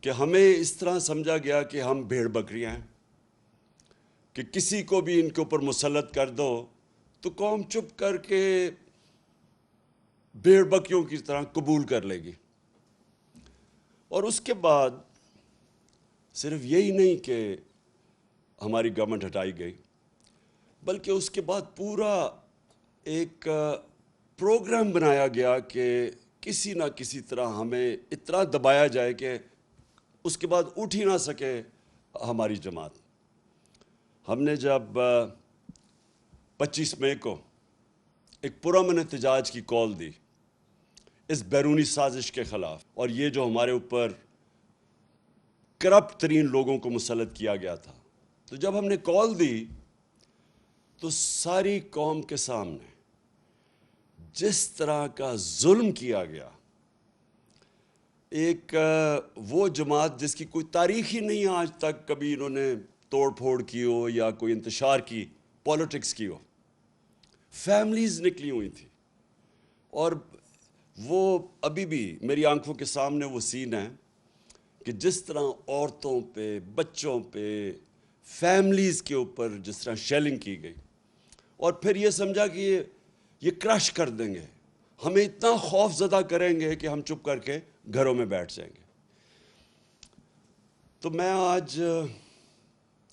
کہ ہمیں اس طرح سمجھا گیا کہ ہم بھیڑ بکریاں ہیں، کہ کسی کو بھی ان کے اوپر مسلط کر دو تو قوم چپ کر کے بھیڑ بکریوں کی طرح قبول کر لے گی۔ اور اس کے بعد صرف یہی نہیں کہ ہماری گورنمنٹ ہٹائی گئی، بلکہ اس کے بعد پورا ایک پروگرام بنایا گیا کہ کسی نہ کسی طرح ہمیں اتنا دبایا جائے کہ اس کے بعد اٹھ ہی نہ سکے ہماری جماعت۔ ہم نے جب 25 مئی کو ایک پرامن احتجاج کی کال دی اس بیرونی سازش کے خلاف، اور یہ جو ہمارے اوپر کرپٹ ترین لوگوں کو مسلط کیا گیا تھا، تو جب ہم نے کال دی تو ساری قوم کے سامنے جس طرح کا ظلم کیا گیا، ایک وہ جماعت جس کی کوئی تاریخ ہی نہیں آج تک کبھی انہوں نے توڑ پھوڑ کی ہو یا کوئی انتشار کی، پالیٹکس کی ہو، فیملیز نکلی ہوئی تھی، اور وہ ابھی بھی میری آنکھوں کے سامنے وہ سین ہے کہ جس طرح عورتوں پہ، بچوں پہ، فیملیز کے اوپر جس طرح شیلنگ کی گئی، اور پھر یہ سمجھا کہ یہ کرش کر دیں گے، ہمیں اتنا خوف زدہ کریں گے کہ ہم چپ کر کے گھروں میں بیٹھ جائیں گے۔ تو میں آج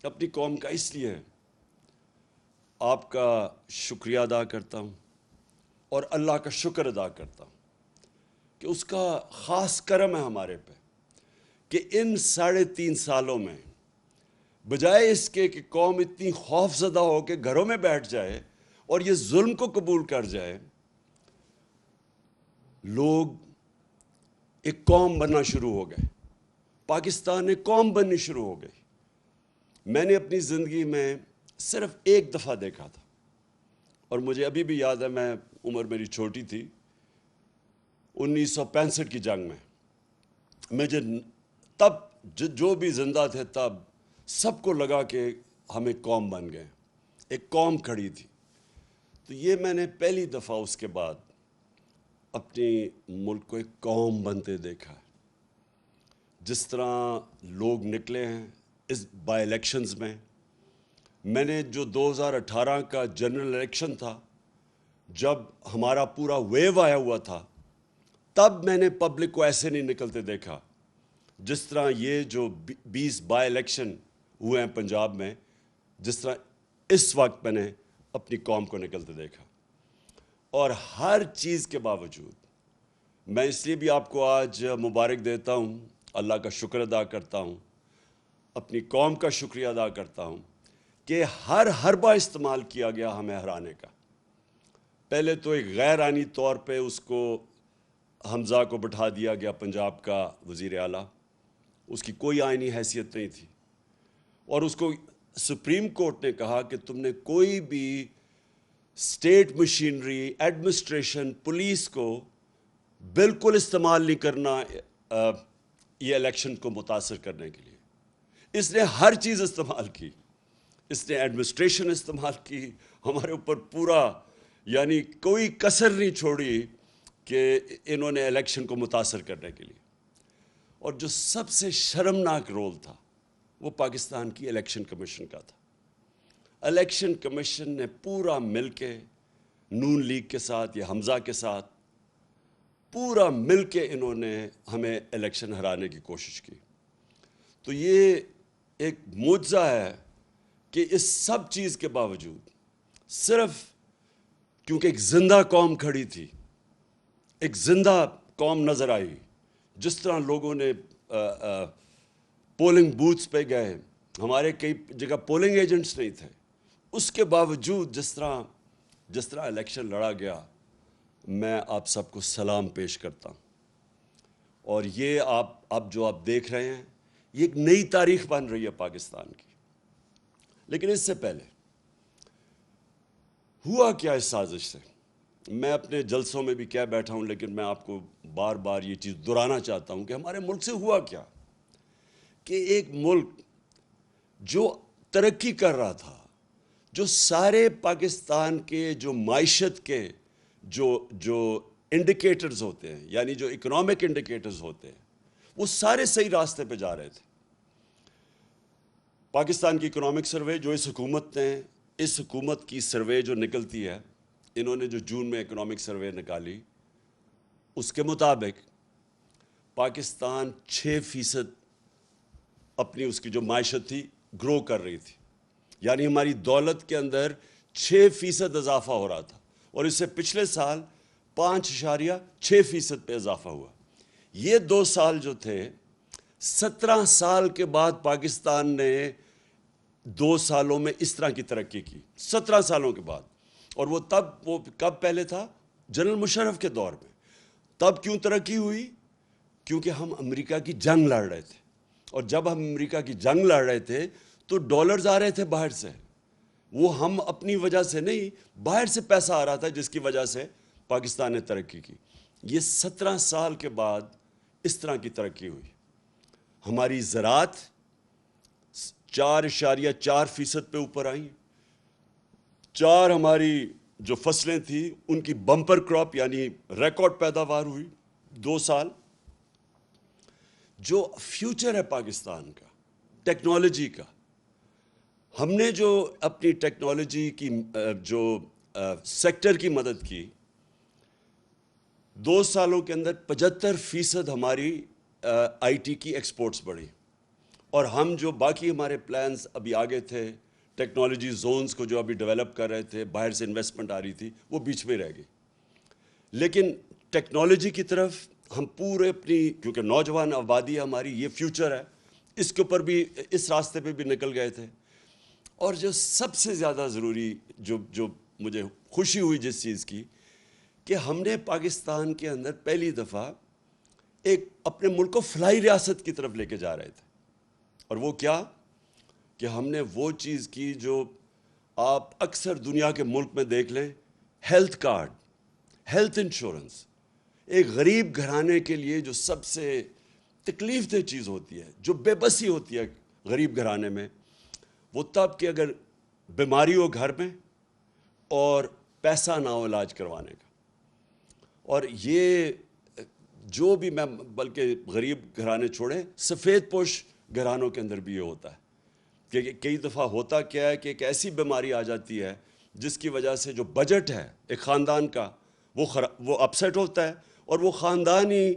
اپنی قوم کا اس لیے آپ کا شکریہ ادا کرتا ہوں اور اللہ کا شکر ادا کرتا ہوں کہ اس کا خاص کرم ہے ہمارے پہ کہ ان 3.5 سالوں میں بجائے اس کے کہ قوم اتنی خوف زدہ ہو کہ گھروں میں بیٹھ جائے اور یہ ظلم کو قبول کر جائے، لوگ ایک قوم بننا شروع ہو گئے، پاکستان ایک قوم بننی شروع ہو گئی۔ میں نے اپنی زندگی میں صرف ایک دفعہ دیکھا تھا، اور مجھے ابھی بھی یاد ہے، میں عمر میری چھوٹی تھی، 1965 کی جنگ میں تب جو بھی زندہ تھے تب سب کو لگا کہ ہم ایک قوم بن گئے، ایک قوم کھڑی تھی۔ تو یہ میں نے پہلی دفعہ اس کے بعد اپنی ملک کو ایک قوم بنتے دیکھا ہے۔ جس طرح لوگ نکلے ہیں اس بائی الیکشنز میں نے جو 2018 کا جنرل الیکشن تھا، جب ہمارا پورا ویو آیا ہوا تھا، تب میں نے پبلک کو ایسے نہیں نکلتے دیکھا جس طرح یہ جو 20 بائی الیکشن ہوئے ہیں پنجاب میں، جس طرح اس وقت میں نے اپنی قوم کو نکلتے دیکھا۔ اور ہر چیز کے باوجود میں اس لیے بھی آپ کو آج مبارک دیتا ہوں، اللہ کا شکر ادا کرتا ہوں، اپنی قوم کا شکریہ ادا کرتا ہوں کہ ہر حربہ استعمال کیا گیا ہمیں ہرانے کا۔ پہلے تو ایک غیر آئینی طور پہ اس کو حمزہ کو بٹھا دیا گیا پنجاب کا وزیر اعلیٰ، اس کی کوئی آئینی حیثیت نہیں تھی، اور اس کو سپریم کورٹ نے کہا کہ تم نے کوئی بھی اسٹیٹ مشینری، ایڈمنسٹریشن، پولیس کو بالکل استعمال نہیں کرنا یہ الیکشن کو متاثر کرنے کے لیے۔ اس نے ہر چیز استعمال کی، اس نے ایڈمنسٹریشن استعمال کی، ہمارے اوپر پورا یعنی کوئی کسر نہیں چھوڑی کہ انہوں نے الیکشن کو متاثر کرنے کے لیے۔ اور جو سب سے شرمناک رول تھا وہ پاکستان کی الیکشن کمیشن کا تھا۔ الیکشن کمیشن نے پورا مل کے نون لیگ کے ساتھ یا حمزہ کے ساتھ پورا مل کے انہوں نے ہمیں الیکشن ہرانے کی کوشش کی۔ تو یہ ایک معجزہ ہے کہ اس سب چیز کے باوجود صرف کیونکہ ایک زندہ قوم کھڑی تھی، ایک زندہ قوم نظر آئی، جس طرح لوگوں نے پولنگ بوتھس پہ گئے، ہمارے کئی جگہ پولنگ ایجنٹس نہیں تھے، اس کے باوجود جس طرح الیکشن لڑا گیا، میں آپ سب کو سلام پیش کرتا ہوں۔ اور یہ اب جو آپ دیکھ رہے ہیں، یہ ایک نئی تاریخ بن رہی ہے پاکستان کی۔ لیکن اس سے پہلے ہوا کیا اس سازش سے؟ میں اپنے جلسوں میں بھی کہہ بیٹھا ہوں، لیکن میں آپ کو بار بار یہ چیز دہرانا چاہتا ہوں کہ ہمارے ملک سے ہوا کیا کہ ایک ملک جو ترقی کر رہا تھا، جو سارے پاکستان کے جو معیشت کے جو انڈیکیٹرز ہوتے ہیں، یعنی جو اکنامک انڈیکیٹرز ہوتے ہیں، وہ سارے صحیح راستے پہ جا رہے تھے. پاکستان کی اکنامک سروے جو اس حکومت کی سروے جو نکلتی ہے، انہوں نے جو جون میں اکنامک سروے نکالی، اس کے مطابق پاکستان 6% اپنی اس کی جو معیشت تھی گرو کر رہی تھی. یعنی ہماری دولت کے اندر 6% اضافہ ہو رہا تھا، اور اس سے پچھلے سال 5.6% پہ اضافہ ہوا. یہ 2 سال جو تھے، 17 سال کے بعد پاکستان نے 2 سالوں میں اس طرح کی ترقی کی، 17 سالوں کے بعد. اور وہ کب پہلے تھا؟ جنرل مشرف کے دور میں. تب کیوں ترقی ہوئی؟ کیونکہ ہم امریکہ کی جنگ لڑ رہے تھے، اور جب ہم امریکہ کی جنگ لڑ رہے تھے تو ڈالرز آ رہے تھے باہر سے. وہ ہم اپنی وجہ سے نہیں، باہر سے پیسہ آ رہا تھا، جس کی وجہ سے پاکستان نے ترقی کی. یہ 17 سال کے بعد اس طرح کی ترقی ہوئی. ہماری زراعت 4.4% پہ اوپر آئیں. 4 ہماری جو فصلیں تھیں ان کی بمپر کراپ یعنی ریکارڈ پیداوار ہوئی 2 سال. جو فیوچر ہے پاکستان کا، ٹیکنالوجی کا، ہم نے جو اپنی ٹیکنالوجی کی جو سیکٹر کی مدد کی، 2 سالوں کے اندر 75% ہماری آئی ٹی کی ایکسپورٹس بڑھی. اور ہم جو باقی ہمارے پلانز ابھی آگے تھے، ٹیکنالوجی زونز کو جو ابھی ڈیولپ کر رہے تھے، باہر سے انویسٹمنٹ آ رہی تھی، وہ بیچ میں رہ گئی. لیکن ٹیکنالوجی کی طرف ہم پورے اپنی، کیونکہ نوجوان آبادی ہماری، یہ فیوچر ہے، اس کے اوپر بھی، اس راستے پہ بھی نکل گئے تھے. اور جو سب سے زیادہ ضروری، جو مجھے خوشی ہوئی جس چیز کی، کہ ہم نے پاکستان کے اندر پہلی دفعہ ایک اپنے ملک کو فلاحی ریاست کی طرف لے کے جا رہے تھے. اور وہ کیا کہ ہم نے وہ چیز کی جو آپ اکثر دنیا کے ملک میں دیکھ لیں، ہیلتھ کارڈ، ہیلتھ انشورنس. ایک غریب گھرانے کے لیے جو سب سے تکلیف دہ چیز ہوتی ہے، جو بے بسی ہوتی ہے غریب گھرانے میں، وہ تب کہ اگر بیماری ہو گھر میں اور پیسہ نہ ہو علاج کروانے کا. اور یہ جو بھی، میں بلکہ غریب گھرانے چھوڑیں، سفید پوش گھرانوں کے اندر بھی یہ ہوتا ہے کہ کئی دفعہ ہوتا کیا ہے کہ ایک ایسی بیماری آ جاتی ہے جس کی وجہ سے جو بجٹ ہے ایک خاندان کا وہ اپسیٹ ہوتا ہے، اور وہ خاندان ہی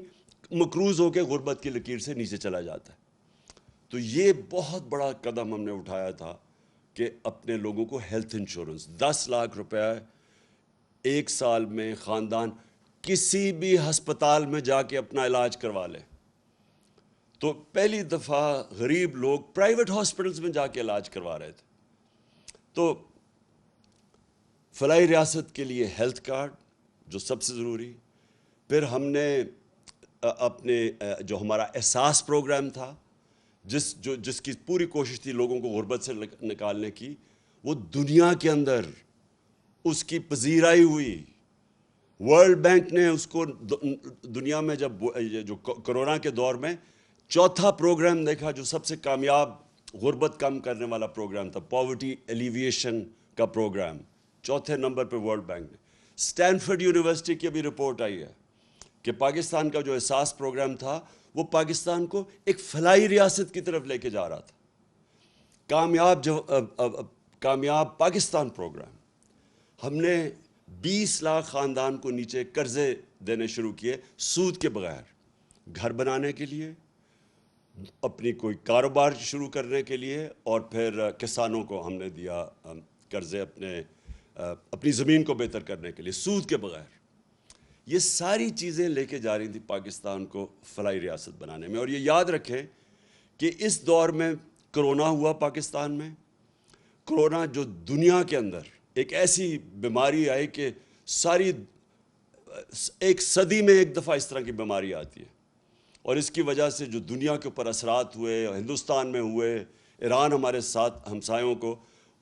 مقروض ہو کے غربت کی لکیر سے نیچے چلا جاتا ہے. تو یہ بہت بڑا قدم ہم نے اٹھایا تھا کہ اپنے لوگوں کو ہیلتھ انشورنس 10 لاکھ روپے 1 سال میں خاندان کسی بھی ہسپتال میں جا کے اپنا علاج کروا لے. تو پہلی دفعہ غریب لوگ پرائیویٹ ہاسپٹلز میں جا کے علاج کروا رہے تھے. تو فلاحی ریاست کے لیے ہیلتھ کارڈ جو سب سے ضروری. پھر ہم نے اپنے جو ہمارا احساس پروگرام تھا، جس کی پوری کوشش تھی لوگوں کو غربت سے نکالنے کی، وہ دنیا کے اندر اس کی پذیرائی ہوئی. ورلڈ بینک نے اس کو دنیا میں جب جو کرونا کے دور میں 4تھا پروگرام دیکھا جو سب سے کامیاب غربت کم کرنے والا پروگرام تھا، پاورٹی ایلیویشن کا پروگرام، 4تھے نمبر پہ ورلڈ بینک نے. اسٹینفورڈ یونیورسٹی کی ابھی رپورٹ آئی ہے کہ پاکستان کا جو احساس پروگرام تھا وہ پاکستان کو ایک فلاحی ریاست کی طرف لے کے جا رہا تھا. کامیاب پاکستان پروگرام. ہم نے 20 لاکھ خاندان کو نیچے قرضے دینے شروع کیے سود کے بغیر، گھر بنانے کے لیے، اپنی کوئی کاروبار شروع کرنے کے لیے، اور پھر کسانوں کو ہم نے دیا قرضے اپنی زمین کو بہتر کرنے کے لیے سود کے بغیر. یہ ساری چیزیں لے کے جا رہی تھی پاکستان کو فلاحی ریاست بنانے میں. اور یہ یاد رکھیں کہ اس دور میں کرونا ہوا پاکستان میں. کرونا جو دنیا کے اندر ایک ایسی بیماری آئی کہ ساری ایک صدی میں ایک دفعہ اس طرح کی بیماری آتی ہے، اور اس کی وجہ سے جو دنیا کے اوپر اثرات ہوئے، ہندوستان میں ہوئے، ایران ہمارے ساتھ ہمسایوں کو.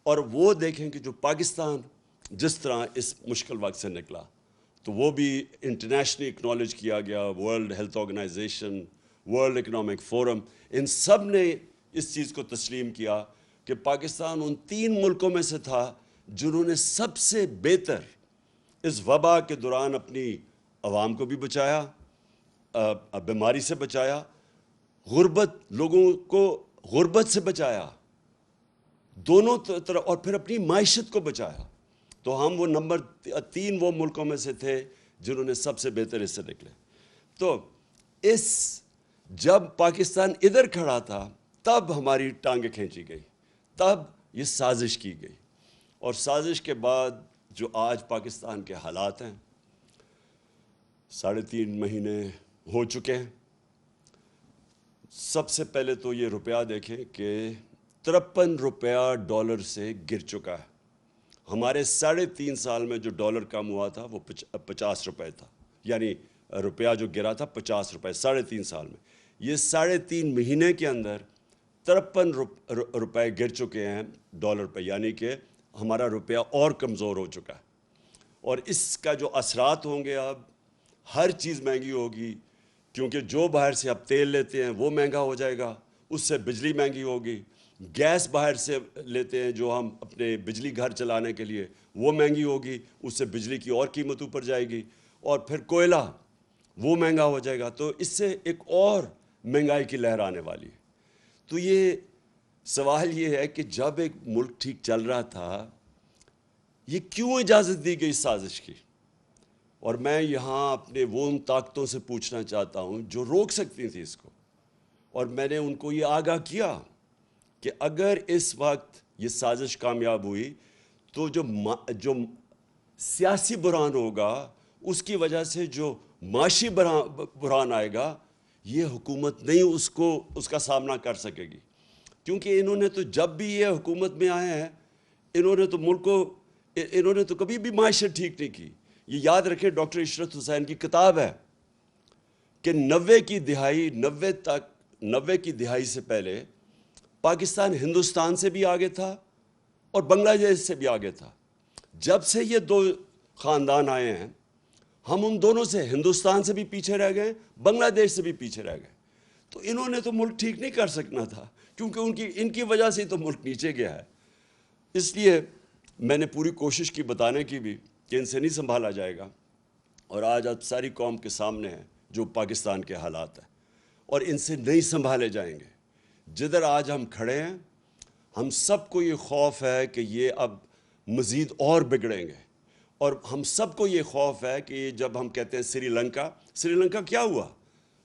اور وہ دیکھیں کہ جو پاکستان جس طرح اس مشکل وقت سے نکلا، تو وہ بھی انٹرنیشنلی اکنالج کیا گیا. World Health Organization, World Economic Forum, ان سب نے اس چیز کو تسلیم کیا کہ پاکستان ان 3 ملکوں میں سے تھا جنہوں نے سب سے بہتر اس وبا کے دوران اپنی عوام کو بھی بچایا، بیماری سے بچایا، غربت، لوگوں کو غربت سے بچایا دونوں طرف، اور پھر اپنی معیشت کو بچایا. تو ہم وہ نمبر 3 وہ ملکوں میں سے تھے جنہوں نے سب سے بہتر اس سے نکلے. تو جب پاکستان ادھر کھڑا تھا تب ہماری ٹانگیں کھینچی گئی، تب یہ سازش کی گئی. اور سازش کے بعد جو آج پاکستان کے حالات ہیں، 3.5 مہینے ہو چکے ہیں. سب سے پہلے تو یہ روپیہ دیکھیں کہ 53 روپیہ ڈالر سے گر چکا ہے. ہمارے 3.5 سال میں جو ڈالر کم ہوا تھا وہ 50 روپے تھا، یعنی روپیہ جو گرا تھا 50 روپے 3.5 سال میں. یہ 3.5 مہینے کے اندر 53 روپے گر چکے ہیں ڈالر پہ، یعنی کہ ہمارا روپیہ اور کمزور ہو چکا ہے. اور اس کا جو اثرات ہوں گے، اب ہر چیز مہنگی ہوگی، کیونکہ جو باہر سے اب تیل لیتے ہیں وہ مہنگا ہو جائے گا، اس سے بجلی مہنگی ہوگی. گیس باہر سے لیتے ہیں جو ہم اپنے بجلی گھر چلانے کے لیے، وہ مہنگی ہوگی، اس سے بجلی کی اور قیمت اوپر جائے گی. اور پھر کوئلہ وہ مہنگا ہو جائے گا، تو اس سے ایک اور مہنگائی کی لہر آنے والی ہے. تو یہ سوال یہ ہے کہ جب ایک ملک ٹھیک چل رہا تھا، یہ کیوں اجازت دی گئی سازش کی؟ اور میں یہاں اپنے وہ ان طاقتوں سے پوچھنا چاہتا ہوں جو روک سکتی تھیں اس کو، اور میں نے ان کو یہ آگاہ کیا کہ اگر اس وقت یہ سازش کامیاب ہوئی تو جو سیاسی بحران ہوگا، اس کی وجہ سے جو معاشی بحران آئے گا، یہ حکومت نہیں اس کا سامنا کر سکے گی. کیونکہ انہوں نے تو جب بھی یہ حکومت میں آئے ہیں، انہوں نے تو کبھی بھی معیشت ٹھیک نہیں کی. یہ یاد رکھیں، ڈاکٹر عشرت حسین کی کتاب ہے کہ 90 کی دہائی سے پہلے پاکستان ہندوستان سے بھی آگے تھا اور بنگلہ دیش سے بھی آگے تھا. جب سے یہ دو خاندان آئے ہیں، ہم ان دونوں سے، ہندوستان سے بھی پیچھے رہ گئے، بنگلہ دیش سے بھی پیچھے رہ گئے. تو انہوں نے تو ملک ٹھیک نہیں کر سکنا تھا، کیونکہ ان کی وجہ سے تو ملک نیچے گیا ہے. اس لیے میں نے پوری کوشش کی بتانے کی بھی کہ ان سے نہیں سنبھالا جائے گا. اور آج اب ساری قوم کے سامنے ہیں جو پاکستان کے حالات ہیں، اور ان سے نہیں سنبھالے جائیں گے. جدھر آج ہم کھڑے ہیں، ہم سب کو یہ خوف ہے کہ یہ اب مزید اور بگڑیں گے. اور ہم سب کو یہ خوف ہے کہ جب ہم کہتے ہیں سری لنکا کیا ہوا؟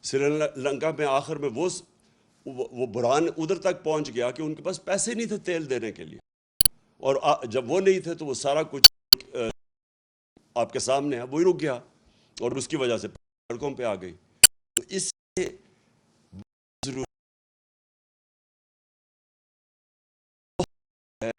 سری لنکا میں آخر میں وہ بحران ادھر تک پہنچ گیا کہ ان کے پاس پیسے نہیں تھے تیل دینے کے لیے، اور جب وہ نہیں تھے تو وہ سارا کچھ آپ کے سامنے ہے، وہی رک گیا، اور اس کی وجہ سے سڑکوں پہ آ گئی. تو اس سے ضرور ہے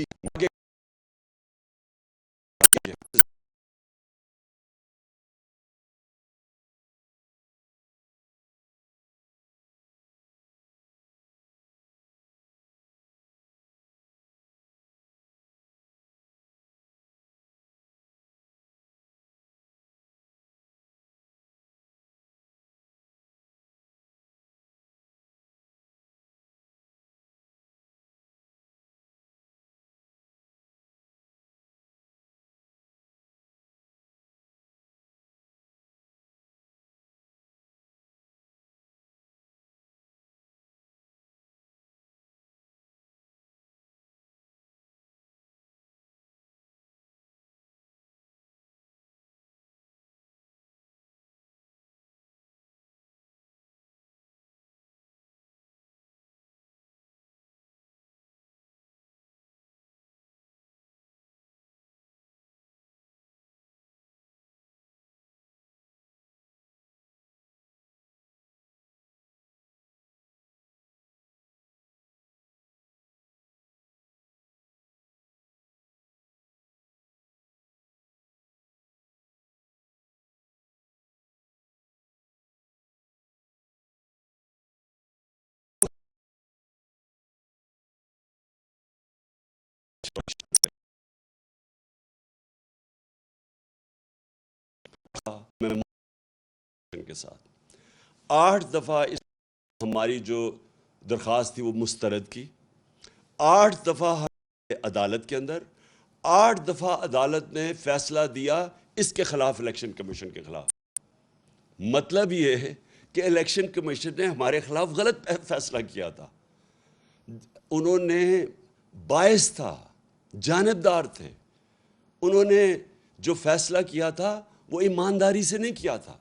کے ساتھ 8 دفعہ ہماری جو درخواست تھی وہ مسترد کی. 8 دفعہ عدالت کے اندر، 8 دفعہ عدالت نے فیصلہ دیا اس کے خلاف، الیکشن کمیشن کے خلاف. مطلب یہ ہے کہ الیکشن کمیشن نے ہمارے خلاف غلط فیصلہ کیا تھا. انہوں نے باعث تھا, جانبدار تھے. انہوں نے جو فیصلہ کیا تھا وہ ایمانداری سے نہیں کیا تھا.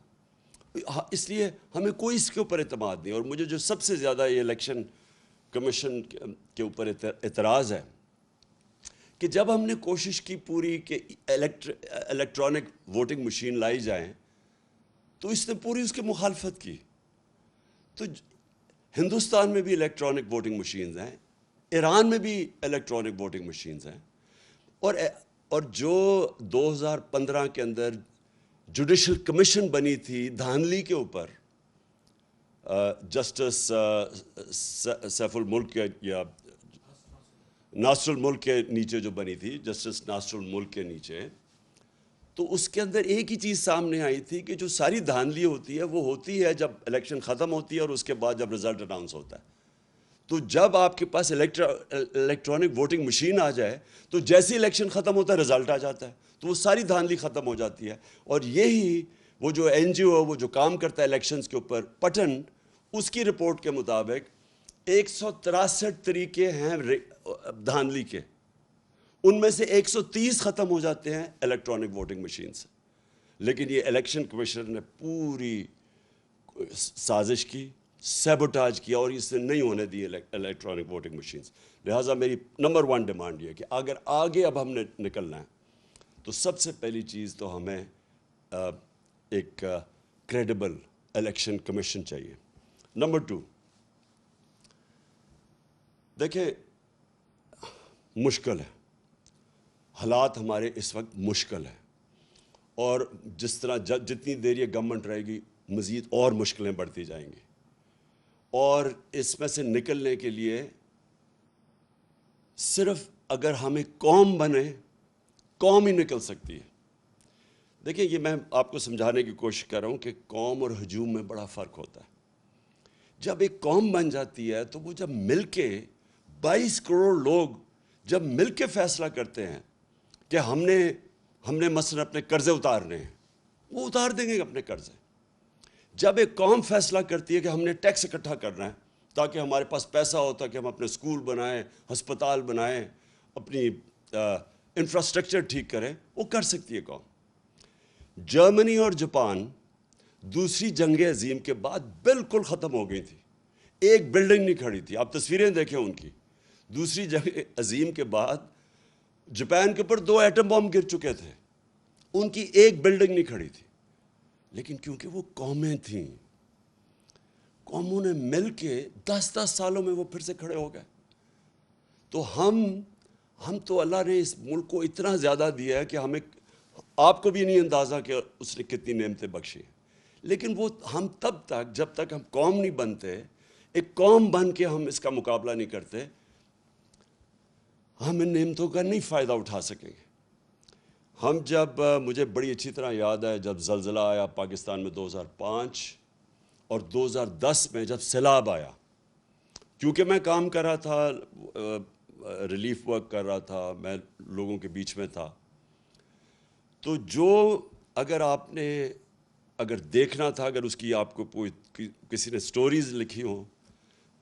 اس لیے ہمیں کوئی اس کے اوپر اعتماد نہیں. اور مجھے جو سب سے زیادہ یہ الیکشن کمیشن کے اوپر اعتراض ہے کہ جب ہم نے کوشش کی پوری کہ الیکٹرانک ووٹنگ مشین لائی جائیں تو اس نے پوری اس کی مخالفت کی. تو ہندوستان میں بھی الیکٹرانک ووٹنگ مشینز ہیں, ایران میں بھی الیکٹرانک ووٹنگ مشینز ہیں, اور جو 2015 کے اندر جوڈیشل کمیشن بنی تھی دھاندلی کے اوپر, جسٹس سیف الملک کے یا ناصر الملک کے نیچے جو بنی تھی, جسٹس ناصر الملک کے نیچے, تو اس کے اندر ایک ہی چیز سامنے آئی تھی کہ جو ساری دھاندلی ہوتی ہے وہ ہوتی ہے جب الیکشن ختم ہوتی ہے اور اس کے بعد جب رزلٹ اناؤنس ہوتا ہے. تو جب آپ کے پاس الیکٹرانک ووٹنگ مشین آ جائے تو جیسے الیکشن ختم ہوتا ہے رزلٹ آ جاتا ہے, تو وہ ساری دھاندلی ختم ہو جاتی ہے. اور یہی وہ جو این جی او وہ جو کام کرتا ہے الیکشنز کے اوپر, پٹن, اس کی رپورٹ کے مطابق 163 طریقے ہیں دھاندلی کے, ان میں سے 130 ختم ہو جاتے ہیں الیکٹرانک ووٹنگ مشین سے. لیکن یہ الیکشن کمیشن نے پوری سازش کی, سیبوٹاج کیا اور اس نے نہیں ہونے دی الیکٹرانک ووٹنگ مشینز. لہٰذا میری نمبر 1 ڈیمانڈ یہ ہے کہ اگر آگے اب ہم نے نکلنا ہے تو سب سے پہلی چیز تو ہمیں ایک کریڈیبل الیکشن کمیشن چاہیے. نمبر 2, دیکھیں مشکل ہے, حالات ہمارے اس وقت مشکل ہیں, اور جس طرح جتنی دیر یہ گورنمنٹ رہے گی مزید اور مشکلیں بڑھتی جائیں گی, اور اس میں سے نکلنے کے لیے صرف اگر ہمیں قوم بنے, قوم ہی نکل سکتی ہے. دیکھیں یہ میں آپ کو سمجھانے کی کوشش کر رہا ہوں کہ قوم اور ہجوم میں بڑا فرق ہوتا ہے. جب ایک قوم بن جاتی ہے تو وہ جب مل کے 22 کروڑ لوگ جب مل کے فیصلہ کرتے ہیں کہ ہم نے مثلا اپنے قرضے اتارنے ہیں, وہ اتار دیں گے اپنے قرضے. جب ایک قوم فیصلہ کرتی ہے کہ ہم نے ٹیکس اکٹھا کرنا ہے تاکہ ہمارے پاس پیسہ ہو, تاکہ ہم اپنے اسکول بنائیں, ہسپتال بنائیں, اپنی انفراسٹرکچر ٹھیک کریں, وہ کر سکتی ہے قوم. جرمنی اور جاپان دوسری جنگ عظیم کے بعد بالکل ختم ہو گئی تھی, ایک بلڈنگ نہیں کھڑی تھی. آپ تصویریں دیکھیں ان کی. دوسری جنگ عظیم کے بعد جاپان کے اوپر 2 ایٹم بم گر چکے تھے, ان کی ایک بلڈنگ نہیں کھڑی تھی. لیکن کیونکہ وہ قومیں تھیں, قوموں نے مل کے 10 سالوں میں وہ پھر سے کھڑے ہو گئے. تو ہم تو اللہ نے اس ملک کو اتنا زیادہ دیا ہے کہ ہمیں, آپ کو بھی نہیں اندازہ کہ اس نے کتنی نعمتیں بخشی ہیں. لیکن وہ ہم تب تک, جب تک ہم قوم نہیں بنتے, ایک قوم بن کے ہم اس کا مقابلہ نہیں کرتے, ہم ان نعمتوں کا نہیں فائدہ اٹھا سکیں گے. ہم جب, مجھے بڑی اچھی طرح یاد ہے جب زلزلہ آیا پاکستان میں 2005 اور 2010 میں جب سیلاب آیا, کیونکہ میں کام کر رہا تھا, ریلیف ورک کر رہا تھا, میں لوگوں کے بیچ میں تھا, تو جو اگر دیکھنا تھا, اگر اس کی آپ کو کسی نے سٹوریز لکھی ہوں,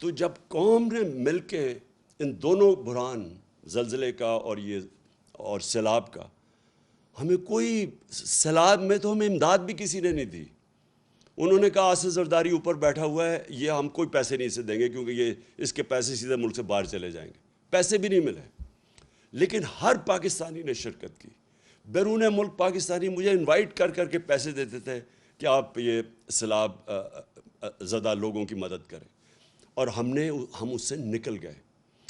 تو جب قوم نے مل کے ان دونوں بحران, زلزلے کا اور سیلاب کا, ہمیں کوئی, سیلاب میں تو ہمیں امداد بھی کسی نے نہیں دی. انہوں نے کہا آصف زرداری اوپر بیٹھا ہوا ہے, یہ ہم کوئی پیسے نہیں اسے دیں گے کیونکہ یہ اس کے پیسے سیدھے ملک سے باہر چلے جائیں گے. پیسے بھی نہیں ملے. لیکن ہر پاکستانی نے شرکت کی. بیرون ملک پاکستانی مجھے انوائٹ کر کے پیسے دیتے تھے کہ آپ یہ سیلاب زدہ لوگوں کی مدد کریں, اور ہم اس سے نکل گئے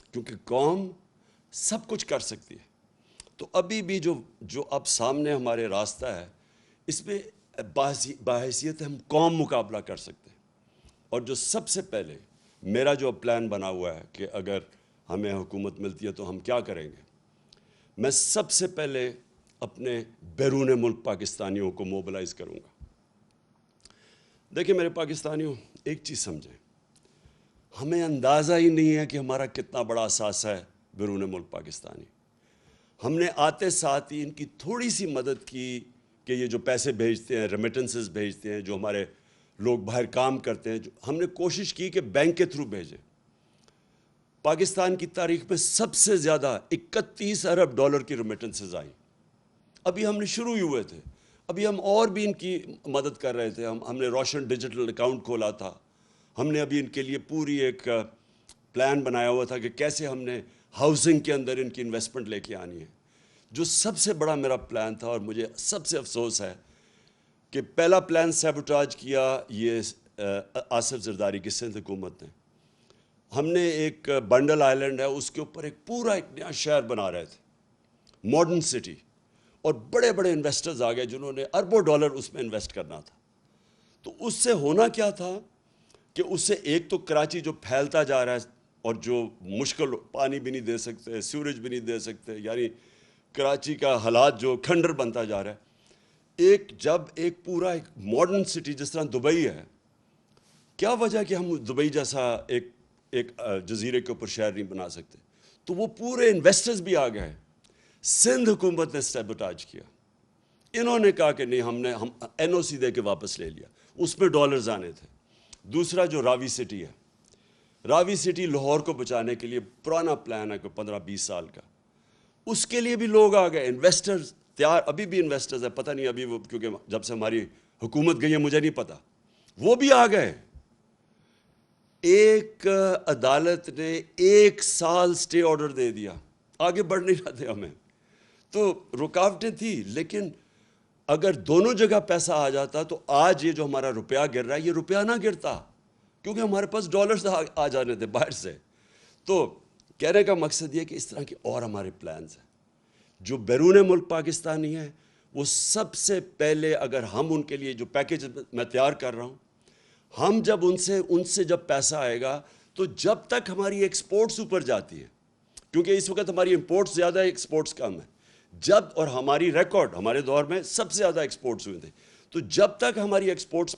کیونکہ قوم سب کچھ کر سکتی ہے. تو ابھی بھی جو اب سامنے ہمارے راستہ ہے, اس میں باحیثیت ہم قوم مقابلہ کر سکتے ہیں. اور جو سب سے پہلے میرا جو پلان بنا ہوا ہے کہ اگر ہمیں حکومت ملتی ہے تو ہم کیا کریں گے, میں سب سے پہلے اپنے بیرون ملک پاکستانیوں کو موبلائز کروں گا. دیکھیں میرے پاکستانیوں, ایک چیز سمجھیں, ہمیں اندازہ ہی نہیں ہے کہ ہمارا کتنا بڑا اثاثہ ہے بیرون ملک پاکستانی. ہم نے آتے ساتھ ہی ان کی تھوڑی سی مدد کی کہ یہ جو پیسے بھیجتے ہیں, ریمیٹنسز بھیجتے ہیں, جو ہمارے لوگ باہر کام کرتے ہیں. ہم نے کوشش کی کہ بینک کے تھرو بھیجیں. پاکستان کی تاریخ میں سب سے زیادہ 31 ارب ڈالر کی ریمیٹنسز آئیں. ابھی ہم نے شروع ہی ہوئے تھے. ابھی ہم اور بھی ان کی مدد کر رہے تھے. ہم نے روشن ڈیجیٹل اکاؤنٹ کھولا تھا. ہم نے ابھی ان کے لیے پوری ایک پلان بنایا ہوا تھا کہ کیسے ہم نے ہاؤسنگ کے اندر ان کی انویسٹمنٹ لے کے آنی ہے. جو سب سے بڑا میرا پلان تھا اور مجھے سب سے افسوس ہے کہ پہلا پلان سیبوٹاج کیا یہ آصف زرداری کی سندھ حکومت نے. ہم نے ایک بنڈل آئلینڈ ہے اس کے اوپر ایک پورا ایک نیا شہر بنا رہے تھے, ماڈرن سٹی, اور بڑے بڑے انویسٹرز آ گئے جنہوں نے اربوں ڈالر اس میں انویسٹ کرنا تھا. تو اس سے ہونا کیا تھا کہ اس سے ایک تو کراچی جو پھیلتا جا رہا ہے اور جو مشکل, پانی بھی نہیں دے سکتے, سیوریج بھی نہیں دے سکتے, یعنی کراچی کا حالات جو کھنڈر بنتا جا رہا ہے. جب ایک پورا ایک ماڈرن سٹی جس طرح دبئی ہے, کیا وجہ کہ ہم دبئی جیسا ایک جزیرے کے اوپر شہر نہیں بنا سکتے. تو وہ پورے انویسٹرز بھی آ گئے. سندھ حکومت نے سیبوٹاج کیا. انہوں نے کہا کہ نہیں, ہم این او سی دے کے واپس لے لیا. اس میں ڈالرز آنے تھے. دوسرا جو راوی سٹی ہے, راوی سٹی لاہور کو بچانے کے لیے پرانا پلان ہے کوئی 15-20 سال کا. اس کے لیے بھی لوگ آ گئے, انویسٹرز تیار. ابھی بھی انویسٹرز ہیں, پتہ نہیں ابھی وہ, کیونکہ جب سے ہماری حکومت گئی ہے مجھے نہیں پتہ, وہ بھی آ گئے. ایک عدالت نے 1 سال سٹے آرڈر دے دیا, آگے بڑھ نہیں رہے تھے ہمیں. تو رکاوٹیں تھیں, لیکن اگر دونوں جگہ پیسہ آ جاتا تو آج یہ جو ہمارا روپیہ گر رہا ہے یہ روپیہ نہ گرتا, کیونکہ ہمارے پاس ڈالرز آ جانے تھے باہر سے. تو کہنے کا مقصد یہ کہ اس طرح کے اور ہمارے پلانز ہیں. جو بیرون ملک پاکستانی ہیں وہ سب سے پہلے, اگر ہم ان کے لیے جو پیکیج میں تیار کر رہا ہوں, ہم جب ان سے جب پیسہ آئے گا تو جب تک ہماری ایکسپورٹس اوپر جاتی ہے, کیونکہ اس وقت ہماری امپورٹس زیادہ ہے, ایکسپورٹس کم ہے, اور ہماری ریکارڈ ہمارے دور میں سب سے زیادہ ایکسپورٹس ہوئے تھے. تو جب تک ہماری ایکسپورٹس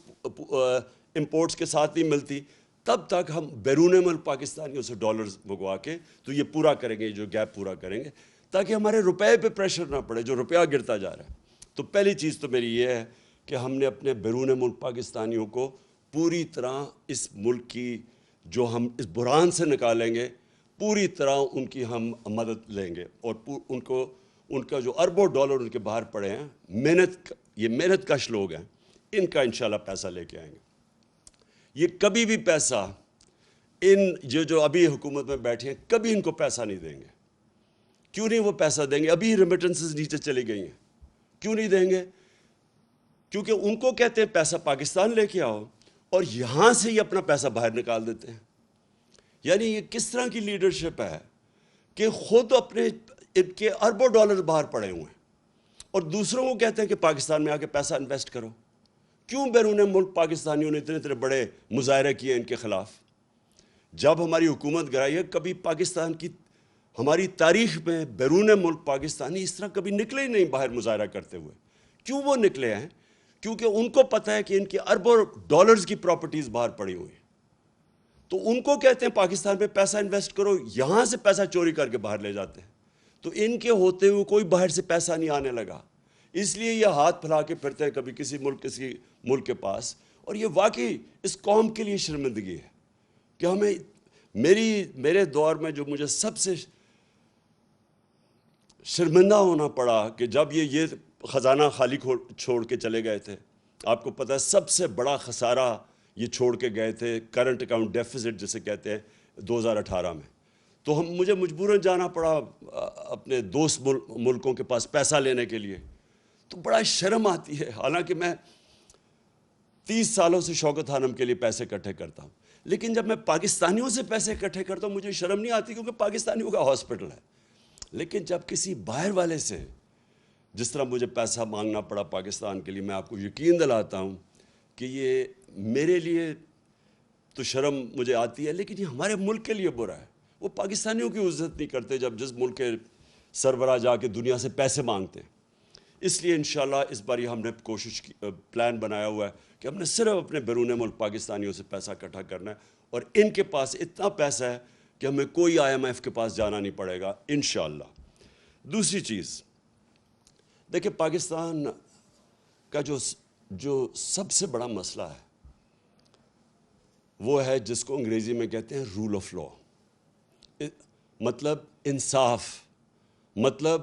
امپورٹس کے ساتھ نہیں ملتی, تب تک ہم بیرون ملک پاکستانیوں سے ڈالرز منگوا کے تو یہ پورا کریں گے, جو گیپ پورا کریں گے, تاکہ ہمارے روپے پہ پریشر نہ پڑے جو روپیہ گرتا جا رہا ہے. تو پہلی چیز تو میری یہ ہے کہ ہم نے اپنے بیرون ملک پاکستانیوں کو پوری طرح اس ملک کی, جو ہم اس بحران سے نکالیں گے, پوری طرح ان کی ہم مدد لیں گے. اور ان کا جو اربوں ڈالر ان کے باہر پڑے ہیں, یہ محنت کش لوگ ہیں, ان کا انشاءاللہ پیسہ لے کے آئیں گے. یہ کبھی بھی پیسہ جو ابھی حکومت میں بیٹھے ہیں کبھی ان کو پیسہ نہیں دیں گے. کیوں نہیں وہ پیسہ دیں گے؟ ابھی ریمیٹنسز نیچے چلی گئی ہیں. کیوں نہیں دیں گے؟ کیونکہ ان کو کہتے ہیں پیسہ پاکستان لے کے آؤ, اور یہاں سے ہی اپنا پیسہ باہر نکال دیتے ہیں. یعنی یہ کس طرح کی لیڈرشپ ہے کہ خود اپنے ان کے اربوں ڈالر باہر پڑے ہوئے ہیں, اور دوسروں کو کہتے ہیں کہ پاکستان میں آ کے پیسہ انویسٹ کرو. کیوں بیرون ملک پاکستانیوں نے اتنے بڑے مظاہرے کیے ان کے خلاف؟ جب ہماری حکومت گرائی ہے, کبھی پاکستان کی ہماری تاریخ میں بیرون ملک پاکستانی اس طرح کبھی نکلے ہی نہیں باہر مظاہرہ کرتے ہوئے. کیوں وہ نکلے ہیں؟ کیونکہ ان کو پتہ ہے کہ ان کی اربوں ڈالرز کی پراپرٹیز باہر پڑی ہوئی ہیں. تو ان کو کہتے ہیں پاکستان میں پیسہ انویسٹ کرو, یہاں سے پیسہ چوری کر کے باہر لے جاتے ہیں. تو ان کے ہوتے ہوئے کوئی باہر سے پیسہ نہیں آنے لگا, اس لیے یہ ہاتھ پھیلا کے پھرتے ہیں کبھی کسی ملک کے پاس. اور یہ واقعی اس قوم کے لیے شرمندگی ہے کہ ہمیں, میرے دور میں جو مجھے سب سے شرمندہ ہونا پڑا کہ جب یہ خزانہ خالی چھوڑ کے چلے گئے تھے. آپ کو پتہ ہے سب سے بڑا خسارہ یہ چھوڑ کے گئے تھے, کرنٹ اکاؤنٹ ڈیفیسٹ جسے کہتے ہیں, 2018 میں. تو مجھے مجبوراً جانا پڑا اپنے دوست ملکوں کے پاس پیسہ لینے کے لیے. تو بڑا شرم آتی ہے, حالانکہ میں 30 سالوں سے شوکت خانم کے لیے پیسے اکٹھے کرتا ہوں, لیکن جب میں پاکستانیوں سے پیسے اکٹھے کرتا ہوں مجھے شرم نہیں آتی, کیونکہ پاکستانیوں کا ہاسپٹل ہے. لیکن جب کسی باہر والے سے, جس طرح مجھے پیسہ مانگنا پڑا پاکستان کے لیے, میں آپ کو یقین دلاتا ہوں کہ یہ میرے لیے تو شرم مجھے آتی ہے, لیکن یہ ہمارے ملک کے لیے برا ہے. وہ پاکستانیوں کی عزت نہیں کرتے جب جس ملک کے سربراہ جا کے دنیا سے پیسے مانگتے ہیں. اس لیے انشاءاللہ اس بار یہ ہم نے پلان بنایا ہوا ہے کہ ہم نے صرف اپنے بیرون ملک پاکستانیوں سے پیسہ اکٹھا کرنا ہے, اور ان کے پاس اتنا پیسہ ہے کہ ہمیں کوئی IMF کے پاس جانا نہیں پڑے گا انشاءاللہ. دوسری چیز دیکھیں, پاکستان کا جو سب سے بڑا مسئلہ ہے وہ ہے جس کو انگریزی میں کہتے ہیں رول آف لا، مطلب انصاف، مطلب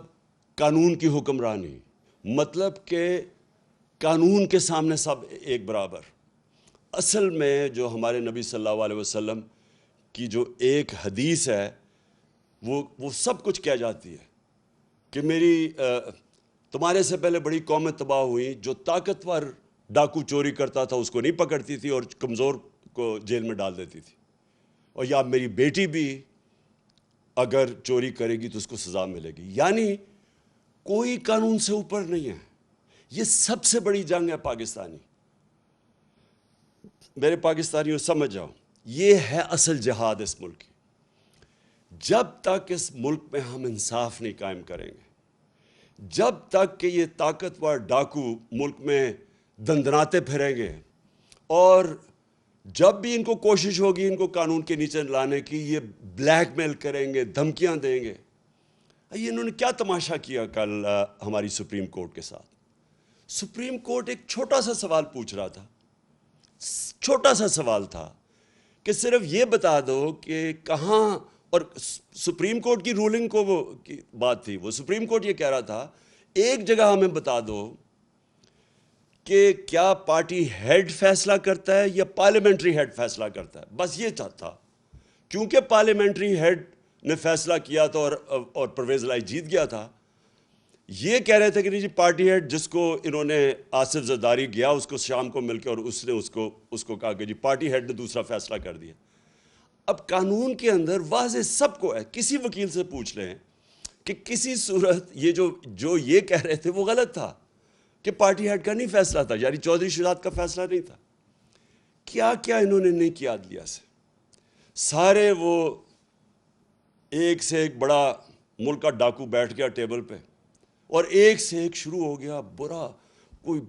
قانون کی حکمرانی، مطلب کہ قانون کے سامنے سب ایک برابر۔ اصل میں جو ہمارے نبی صلی اللہ علیہ وسلم کی جو ایک حدیث ہے وہ سب کچھ کہہ جاتی ہے کہ تمہارے سے پہلے بڑی قومیں تباہ ہوئیں، جو طاقتور ڈاکو چوری کرتا تھا اس کو نہیں پکڑتی تھی اور کمزور کو جیل میں ڈال دیتی تھی، اور یا میری بیٹی بھی اگر چوری کرے گی تو اس کو سزا ملے گی۔ یعنی کوئی قانون سے اوپر نہیں ہے۔ یہ سب سے بڑی جنگ ہے پاکستانی۔ میرے پاکستانیوں سمجھ جاؤ، یہ ہے اصل جہاد اس ملک کی۔ جب تک اس ملک میں ہم انصاف نہیں قائم کریں گے، جب تک کہ یہ طاقتور ڈاکو ملک میں دندناتے پھریں گے، اور جب بھی ان کو کوشش ہوگی ان کو قانون کے نیچے لانے کی، یہ بلیک میل کریں گے، دھمکیاں دیں گے۔ یہ انہوں نے کیا تماشا کیا کل ہماری سپریم کورٹ کے ساتھ؟ سپریم کورٹ ایک چھوٹا سا سوال پوچھ رہا تھا، چھوٹا سا سوال تھا کہ صرف یہ بتا دو کہ کہاں، اور سپریم کورٹ کی رولنگ کو وہ کی بات تھی، وہ سپریم کورٹ یہ کہہ رہا تھا ایک جگہ ہمیں بتا دو کہ کیا پارٹی ہیڈ فیصلہ کرتا ہے یا پارلیمنٹری ہیڈ فیصلہ کرتا ہے، بس یہ تھا۔ کیونکہ پارلیمنٹری ہیڈ نے فیصلہ کیا تھا اور پرویز الہی جیت گیا تھا، یہ کہہ رہے تھے کہ نہیں جی پارٹی ہیڈ جس کو انہوں نے آصف زرداری گیا اس کو شام کو مل کے، اور اس نے اس کو کہا کہ جی پارٹی ہیڈ نے دوسرا فیصلہ کر دیا۔ اب قانون کے اندر واضح سب کو ہے، کسی وکیل سے پوچھ لیں کہ کسی صورت یہ جو یہ کہہ رہے تھے وہ غلط تھا کہ پارٹی ہیڈ کا نہیں فیصلہ تھا، یعنی چودھری شہزاد کا فیصلہ نہیں تھا۔ کیا کیا انہوں نے نہیں کیا عدلیہ سے، سارے وہ ایک سے ایک بڑا ملک کا ڈاکو بیٹھ گیا ٹیبل پہ، اور ایک سے ایک شروع ہو گیا برا، کوئی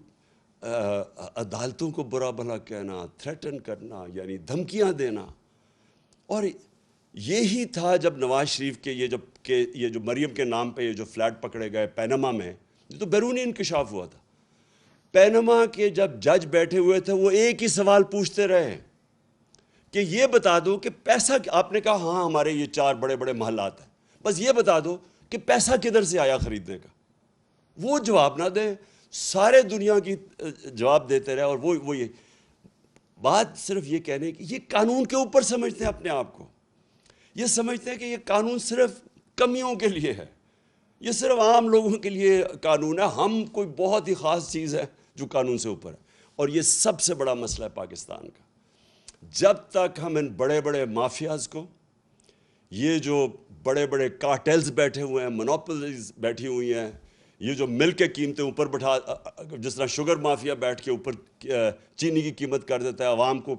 عدالتوں کو برا بھلا کہنا، تھریٹن کرنا، یعنی دھمکیاں دینا۔ اور یہی تھا جب نواز شریف کے یہ جو مریم کے نام پہ یہ جو فلیٹ پکڑے گئے پینما میں، یہ تو بیرونی انکشاف ہوا تھا۔ پینما کے جب جج بیٹھے ہوئے تھے وہ ایک ہی سوال پوچھتے رہے کہ یہ بتا دو کہ پیسہ، آپ نے کہا ہاں ہمارے یہ 4 بڑے بڑے محلات ہیں، بس یہ بتا دو کہ پیسہ کدھر سے آیا خریدنے کا۔ وہ جواب نہ دیں، سارے دنیا کی جواب دیتے رہے، اور وہ یہ بات صرف یہ کہنے کی، یہ قانون کے اوپر سمجھتے ہیں اپنے آپ کو، یہ سمجھتے ہیں کہ یہ قانون صرف کمیوں کے لیے ہے، یہ صرف عام لوگوں کے لیے قانون ہے، ہم کوئی بہت ہی خاص چیز ہے جو قانون سے اوپر ہے۔ اور یہ سب سے بڑا مسئلہ ہے پاکستان کا۔ جب تک ہم ان بڑے بڑے مافیاز کو، یہ جو بڑے بڑے کارٹیلز بیٹھے ہوئے ہیں، مونوپولیز بیٹھی ہوئی ہیں، یہ جو ملک کے قیمتیں اوپر بٹھا، جس طرح شوگر مافیا بیٹھ کے اوپر چینی کی قیمت کر دیتا ہے، عوام کو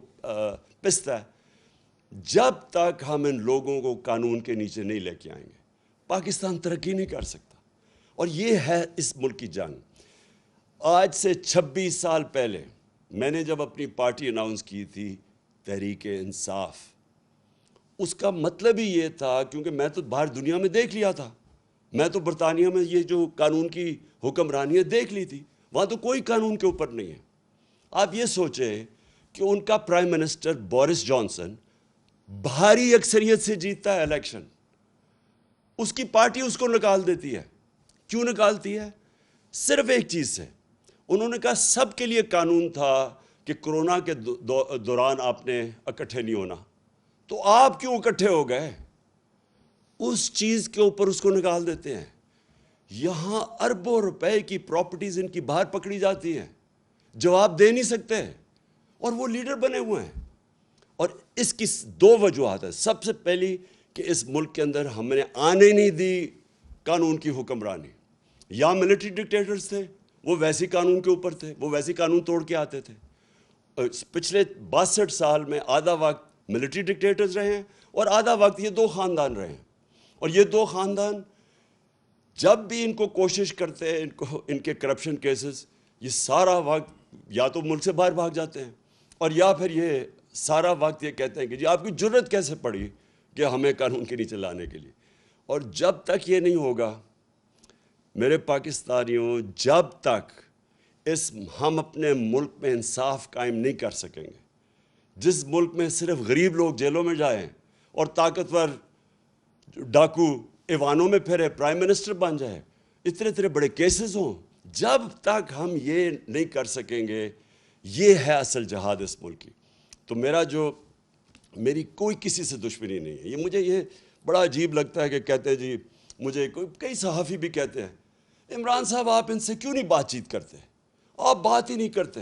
پستا ہے، جب تک ہم ان لوگوں کو قانون کے نیچے نہیں لے کے آئیں گے پاکستان ترقی نہیں کر سکتا۔ اور یہ ہے اس ملک کی جنگ۔ آج سے 26 سال پہلے میں نے جب اپنی پارٹی اناؤنس کی تھی تحریک انصاف، اس کا مطلب ہی یہ تھا، کیونکہ میں تو باہر دنیا میں دیکھ لیا تھا، میں تو برطانیہ میں یہ جو قانون کی حکمرانی ہے دیکھ لی تھی، وہاں تو کوئی قانون کے اوپر نہیں ہے۔ آپ یہ سوچیں کہ ان کا پرائم منسٹر بورس جانسن بھاری اکثریت سے جیتتا ہے الیکشن، اس کی پارٹی اس کو نکال دیتی ہے۔ کیوں نکالتی ہے؟ صرف ایک چیز سے، انہوں نے کہا سب کے لیے قانون تھا کہ کرونا کے دوران آپ نے اکٹھے نہیں ہونا، تو آپ کیوں اکٹھے ہو گئے؟ اس چیز کے اوپر اس کو نکال دیتے ہیں۔ یہاں اربوں روپے کی پراپرٹیز ان کی باہر پکڑی جاتی ہیں، جواب دے نہیں سکتے، اور وہ لیڈر بنے ہوئے ہیں۔ اور اس کی 2 وجوہات ہیں۔ سب سے پہلی کہ اس ملک کے اندر ہم نے آنے نہیں دی قانون کی حکمرانی، یا ملٹری ڈکٹیٹرز تھے، وہ ویسی قانون کے اوپر تھے، وہ ویسی قانون توڑ کے آتے تھے۔ پچھلے 62 سال میں آدھا وقت ملٹری ڈکٹیٹرز رہے ہیں اور آدھا وقت یہ 2 خاندان رہے ہیں، اور یہ 2 خاندان جب بھی ان کو کوشش کرتے ہیں، ان کے کرپشن کیسز، یہ سارا وقت یا تو ملک سے باہر بھاگ جاتے ہیں، اور یا پھر یہ سارا وقت یہ کہتے ہیں کہ جی آپ کی جرت کیسے پڑی کہ ہمیں قانون کے نیچے لانے کے لیے۔ اور جب تک یہ نہیں ہوگا میرے پاکستانیوں، جب تک ہم اپنے ملک میں انصاف قائم نہیں کر سکیں گے، جس ملک میں صرف غریب لوگ جیلوں میں جائیں اور طاقتور ڈاکو ایوانوں میں پھرے پرائم منسٹر بن جائے، اتنے اتنے بڑے کیسز ہوں، جب تک ہم یہ نہیں کر سکیں گے، یہ ہے اصل جہاد اس ملک کی۔ تو میری کوئی کسی سے دشمنی نہیں ہے۔ مجھے یہ بڑا عجیب لگتا ہے کہ کہتے ہیں جی، مجھے کئی صحافی بھی کہتے ہیں عمران صاحب آپ ان سے کیوں نہیں بات چیت کرتے، آپ بات ہی نہیں کرتے۔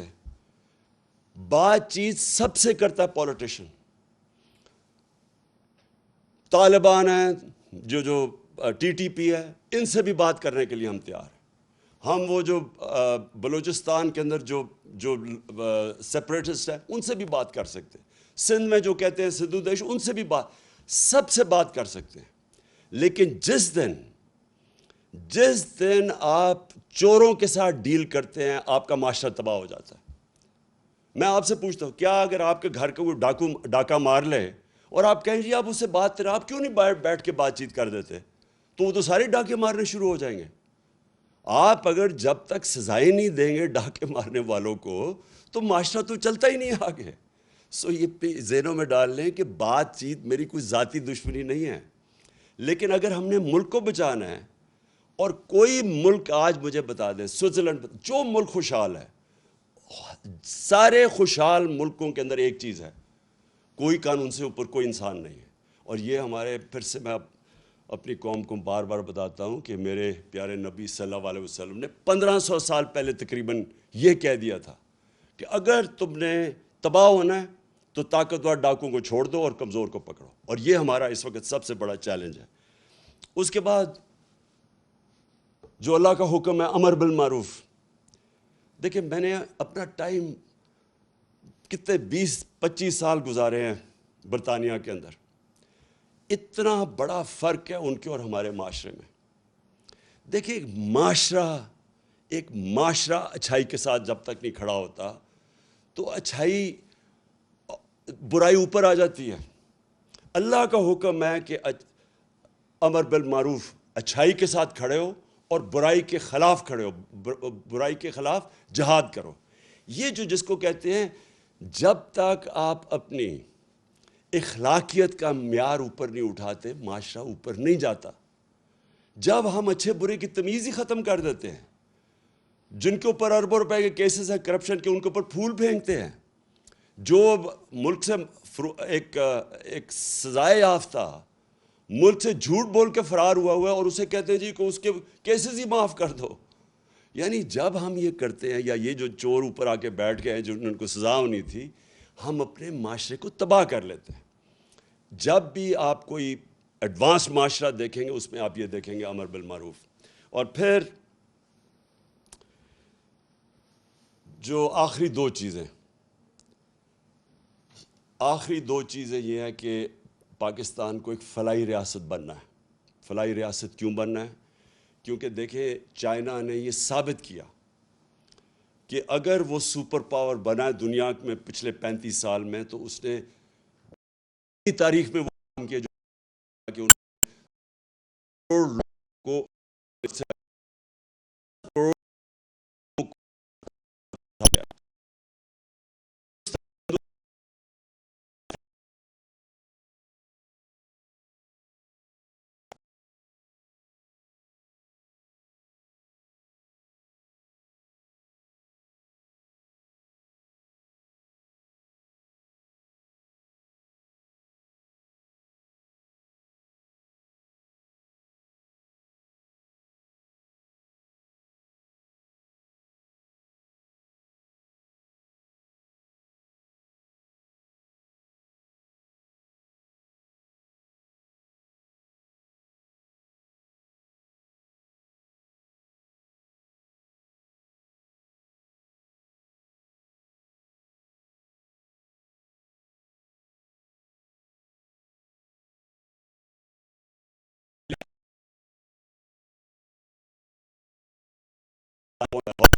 بات چیت سب سے کرتا ہے پولیٹیشین، طالبان ہیں، جو ٹی ٹی پی ہے، ان سے بھی بات کرنے کے لیے ہم تیار ہیں۔ ہم وہ جو بلوچستان کے اندر جو سیپریٹسٹ ہیں ان سے بھی بات کر سکتے ہیں، سندھ میں جو کہتے ہیں سندھو دیش، ان سے بھی سب سے بات کر سکتے ہیں۔ لیکن جس دن آپ چوروں کے ساتھ ڈیل کرتے ہیں، آپ کا معاشرہ تباہ ہو جاتا ہے۔ میں آپ سے پوچھتا ہوں، کیا اگر آپ کے گھر کا کوئی ڈاکہ مار لے اور آپ کہیں جی آپ اس سے بات کریں، آپ کیوں نہیں بیٹھ کے بات چیت کر دیتے؟ تو وہ تو سارے ڈاکے مارنے شروع ہو جائیں گے۔ آپ اگر جب تک سزائیں نہیں دیں گے ڈاکے مارنے والوں کو، تو معاشرہ تو چلتا ہی نہیں آگے۔ یہ ذہنوں میں ڈال لیں کہ بات چیت میری کوئی ذاتی دشمنی نہیں ہے، لیکن اگر ہم نے ملک کو بچانا ہے، اور کوئی ملک آج مجھے بتا دیں، سوئٹزرلینڈ، جو ملک خوشحال ہے، سارے خوشحال ملکوں کے اندر ایک چیز ہے، کوئی قانون سے اوپر کوئی انسان نہیں ہے۔ اور یہ ہمارے، پھر سے میں اپنی قوم کو بار بار بتاتا ہوں کہ میرے پیارے نبی صلی اللہ علیہ وسلم نے 1500 سال پہلے تقریباً یہ کہہ دیا تھا کہ اگر تم نے تباہ ہونا ہے تو طاقتور ڈاکوں کو چھوڑ دو اور کمزور کو پکڑو۔ اور یہ ہمارا اس وقت سب سے بڑا چیلنج ہے۔ اس کے بعد جو اللہ کا حکم ہے امر بالمعروف، دیکھیں میں نے اپنا ٹائم کتنے 20-25 سال گزارے ہیں برطانیہ کے اندر، اتنا بڑا فرق ہے ان کے اور ہمارے معاشرے میں۔ دیکھیں ایک معاشرہ اچھائی کے ساتھ جب تک نہیں کھڑا ہوتا تو برائی اوپر آ جاتی ہے۔ اللہ کا حکم ہے کہ امر بالمعروف، اچھائی کے ساتھ کھڑے ہو اور برائی کے خلاف کھڑے ہو، برائی کے خلاف جہاد کرو۔ یہ جس کو کہتے ہیں، جب تک آپ اپنی اخلاقیت کا معیار اوپر نہیں اٹھاتے، معاشرہ اوپر نہیں جاتا۔ جب ہم اچھے برے کی تمیز ہی ختم کر دیتے ہیں، جن کے اوپر اربوں روپے کے کیسز ہیں کرپشن کے، ان کے اوپر پھول پھینکتے ہیں، جو ملک سے ایک سزائے یافتہ ملک سے جھوٹ بول کے فرار ہوا ہے اور اسے کہتے ہیں جی کو اس کے کیسز ہی معاف کر دو۔ یعنی جب ہم یہ کرتے ہیں، یا یہ جو چور اوپر آ کے بیٹھ گئے ہیں جو ان کو سزا ہونی تھی، ہم اپنے معاشرے کو تباہ کر لیتے ہیں۔ جب بھی آپ کوئی ایڈوانس معاشرہ دیکھیں گے، اس میں آپ یہ دیکھیں گے امر بالمعروف۔ اور پھر جو آخری دو چیزیں یہ ہے کہ پاکستان کو ایک فلاحی ریاست بننا ہے۔ فلاحی ریاست کیوں بننا ہے؟ کیونکہ دیکھیں چائنا نے یہ ثابت کیا کہ اگر وہ سپر پاور بنا ہے دنیا میں پچھلے 35 سال میں، تو اس نے تاریخ میں وہ کام کیا جو کہ ان کروڑ لوگوں کو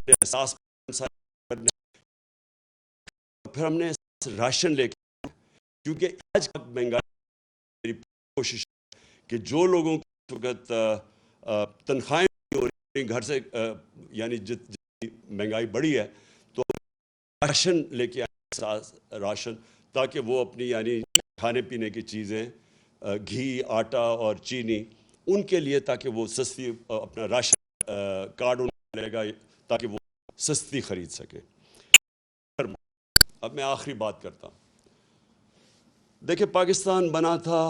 احساس کرنے، پھر ہم نے راشن لے کے، کیونکہ آج کا مہنگائی، میری کوشش کہ جو لوگوں کی وقت تنخواہیں ہو رہی گھر سے، یعنی جتنی مہنگائی بڑھی ہے، تو راشن لے کے آئے، راشن تاکہ وہ اپنی یعنی کھانے پینے کی چیزیں گھی آٹا اور چینی ان کے لیے تاکہ وہ سستی اپنا راشن کارڈ ان کو لے گا تاکہ وہ سستی خرید سکے. اب میں آخری بات کرتا ہوں. دیکھیں پاکستان بنا تھا،